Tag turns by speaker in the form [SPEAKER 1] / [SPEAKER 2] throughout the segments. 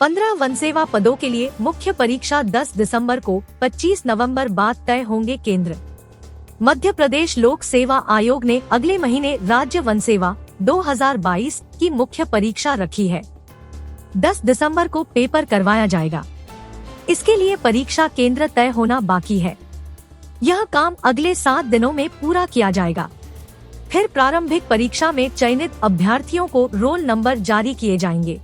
[SPEAKER 1] 15 वनसेवा पदों के लिए मुख्य परीक्षा 10 दिसंबर को, 25 नवंबर बाद तय होंगे केंद्र। मध्य प्रदेश लोक सेवा आयोग ने अगले महीने राज्य वनसेवा 2022 की मुख्य परीक्षा रखी है। 10 दिसंबर को पेपर करवाया जाएगा। इसके लिए परीक्षा केंद्र तय होना बाकी है। यह काम अगले 7 दिनों में पूरा किया जाएगा। फिर प्रारंभिक परीक्षा में चयनित अभ्यर्थियों को रोल नंबर जारी किए जाएंगे।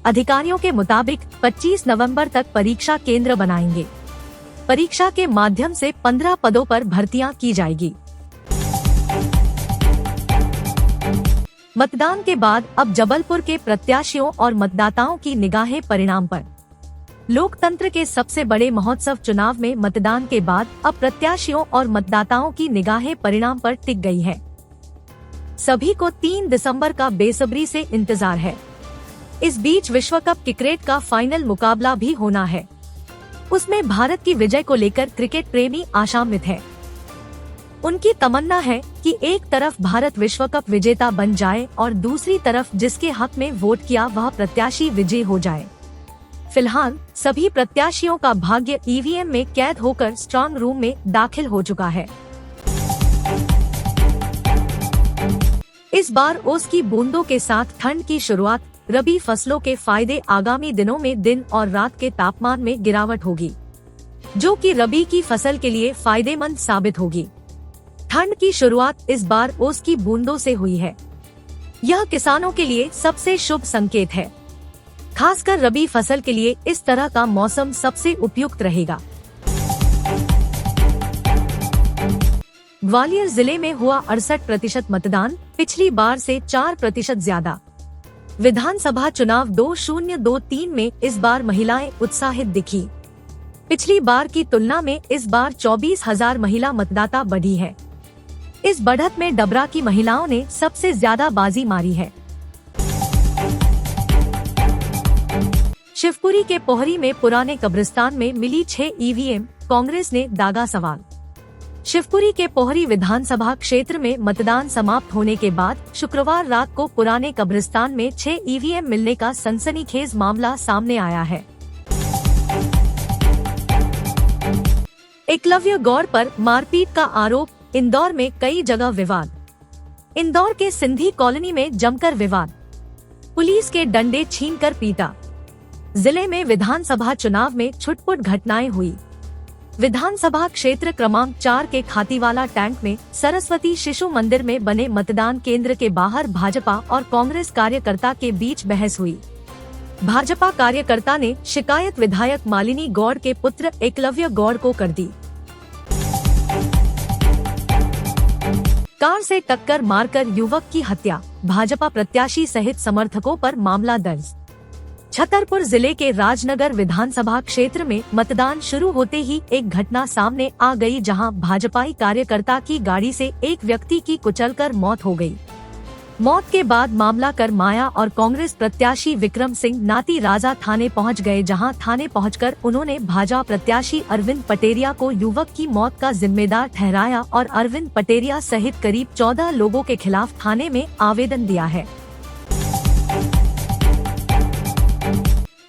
[SPEAKER 1] अधिकारियों के मुताबिक 25 नवंबर तक परीक्षा केंद्र बनाएंगे। परीक्षा के माध्यम से 15 पदों पर भर्तियां की जाएगी। मतदान के बाद अब जबलपुर के प्रत्याशियों और मतदाताओं की निगाहें परिणाम पर। लोकतंत्र के सबसे बड़े महोत्सव चुनाव में मतदान के बाद अब प्रत्याशियों और मतदाताओं की निगाहें परिणाम पर टिक गई है। सभी को 3 दिसंबर का बेसब्री से इंतजार है। इस बीच विश्व कप क्रिकेट का फाइनल मुकाबला भी होना है। उसमें भारत की विजय को लेकर क्रिकेट प्रेमी आशान्वित है। उनकी तमन्ना है कि एक तरफ भारत विश्व कप विजेता बन जाए और दूसरी तरफ जिसके हक में वोट किया वह प्रत्याशी विजयी हो जाए। फिलहाल सभी प्रत्याशियों का भाग्य ईवीएम में कैद होकर स्ट्रांग रूम में दाखिल हो चुका है। इस बार ओस की बूंदों के साथ ठंड की शुरुआत। रबी फसलों के फायदे। आगामी दिनों में दिन और रात के तापमान में गिरावट होगी, जो कि रबी की फसल के लिए फायदेमंद साबित होगी। ठंड की शुरुआत इस बार ओस की बूंदों से हुई है। यह किसानों के लिए सबसे शुभ संकेत है। खासकर रबी फसल के लिए इस तरह का मौसम सबसे उपयुक्त रहेगा। ग्वालियर जिले में हुआ 68% मतदान, पिछली बार से 4% ज्यादा। विधानसभा चुनाव 2023 में इस बार महिलाएं उत्साहित दिखी। पिछली बार की तुलना में इस बार 24,000 महिला मतदाता बढ़ी है। इस बढ़त में डबरा की महिलाओं ने सबसे ज्यादा बाजी मारी है। शिवपुरी के पोहरी में पुराने कब्रिस्तान में मिली 6 ईवीएम, कांग्रेस ने दागा सवाल। शिवपुरी के पोहरी विधानसभा क्षेत्र में मतदान समाप्त होने के बाद शुक्रवार रात को पुराने कब्रिस्तान में 6 ईवीएम मिलने का सनसनीखेज मामला सामने आया है। एकलव्य गौड़ पर मारपीट का आरोप। इंदौर में कई जगह विवाद। इंदौर के सिंधी कॉलोनी में जमकर विवाद। पुलिस के डंडे छीनकर पीटा। जिले में विधानसभा चुनाव में छुटपुट घटनाएं हुई। विधानसभा क्षेत्र क्रमांक 4 के खातीवाला टैंक में सरस्वती शिशु मंदिर में बने मतदान केंद्र के बाहर भाजपा और कांग्रेस कार्यकर्ता के बीच बहस हुई। भाजपा कार्यकर्ता ने शिकायत विधायक मालिनी गौड़ के पुत्र एकलव्य गौड़ को कर दी। कार से टक्कर मारकर युवक की हत्या। भाजपा प्रत्याशी सहित समर्थकों पर मामला दर्ज। छतरपुर जिले के राजनगर विधानसभा क्षेत्र में मतदान शुरू होते ही एक घटना सामने आ गई, जहां भाजपाई कार्यकर्ता की गाड़ी से एक व्यक्ति की कुचलकर मौत हो गई। मौत के बाद मामला कर माया और कांग्रेस प्रत्याशी विक्रम सिंह नाती राजा थाने पहुंच गए, जहां थाने पहुंचकर उन्होंने भाजपा प्रत्याशी अरविंद पटेरिया को युवक की मौत का जिम्मेदार ठहराया और अरविंद पटेरिया सहित करीब 14 लोगों के खिलाफ थाने में आवेदन दिया है।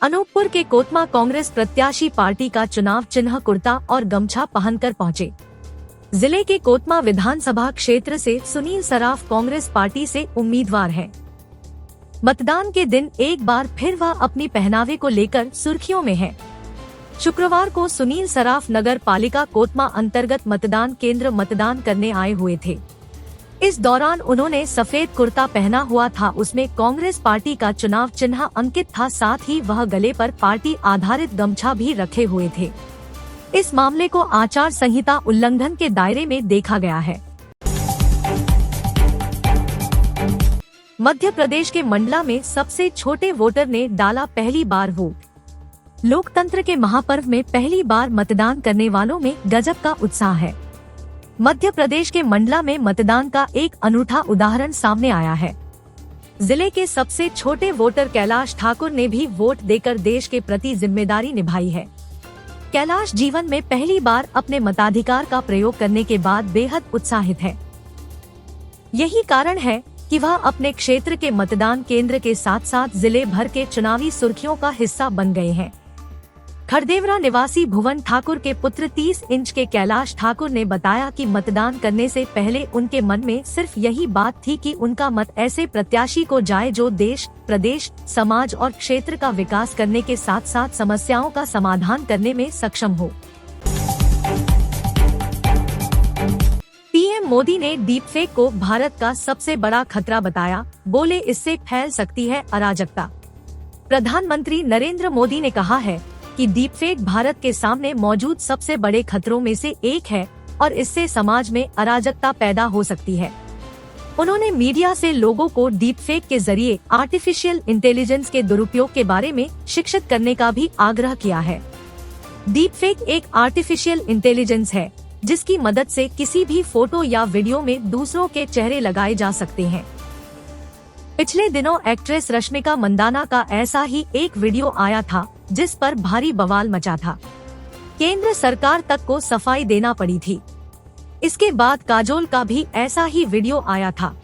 [SPEAKER 1] अनूपपुर के कोतमा कांग्रेस प्रत्याशी पार्टी का चुनाव चिन्ह कुर्ता और गमछा पहनकर पहुंचे। जिले के कोतमा विधानसभा क्षेत्र से सुनील सराफ कांग्रेस पार्टी से उम्मीदवार हैं। मतदान के दिन एक बार फिर वह अपनी पहनावे को लेकर सुर्खियों में है। शुक्रवार को सुनील सराफ नगर पालिका कोतमा अंतर्गत मतदान केंद्र मतदान करने आए हुए थे। इस दौरान उन्होंने सफेद कुर्ता पहना हुआ था, उसमें कांग्रेस पार्टी का चुनाव चिन्ह अंकित था, साथ ही वह गले पर पार्टी आधारित गमछा भी रखे हुए थे। इस मामले को आचार संहिता उल्लंघन के दायरे में देखा गया है। मध्य प्रदेश के मंडला में सबसे छोटे वोटर ने डाला पहली बार वोट। लोकतंत्र के महापर्व में पहली बार मतदान करने वालों में गजब का उत्साह है। मध्य प्रदेश के मंडला में मतदान का एक अनूठा उदाहरण सामने आया है। जिले के सबसे छोटे वोटर कैलाश ठाकुर ने भी वोट देकर देश के प्रति जिम्मेदारी निभाई है। कैलाश जीवन में पहली बार अपने मताधिकार का प्रयोग करने के बाद बेहद उत्साहित है। यही कारण है कि वह अपने क्षेत्र के मतदान केंद्र के साथ साथ जिले भर के चुनावी सुर्खियों का हिस्सा बन गए हैं। खरदेवरा निवासी भुवन ठाकुर के पुत्र 30 इंच के कैलाश ठाकुर ने बताया कि मतदान करने से पहले उनके मन में सिर्फ यही बात थी कि उनका मत ऐसे प्रत्याशी को जाए जो देश, प्रदेश, समाज और क्षेत्र का विकास करने के साथ साथ समस्याओं का समाधान करने में सक्षम हो। पीएम मोदी ने डीपफेक को भारत का सबसे बड़ा खतरा बताया, बोले इससे फैल सकती है अराजकता। प्रधानमंत्री नरेंद्र मोदी ने कहा है कि डीपफेक भारत के सामने मौजूद सबसे बड़े खतरों में से एक है और इससे समाज में अराजकता पैदा हो सकती है। उन्होंने मीडिया से लोगों को डीपफेक के जरिए आर्टिफिशियल इंटेलिजेंस के दुरुपयोग के बारे में शिक्षित करने का भी आग्रह किया है। डीपफेक एक आर्टिफिशियल इंटेलिजेंस है जिसकी मदद से किसी भी फोटो या वीडियो में दूसरों के चेहरे लगाए जा सकते हैं। पिछले दिनों एक्ट्रेस रश्मिका मंदाना का ऐसा ही एक वीडियो आया था जिस पर भारी बवाल मचा था। केंद्र सरकार तक को सफाई देना पड़ी थी। इसके बाद काजोल का भी ऐसा ही वीडियो आया था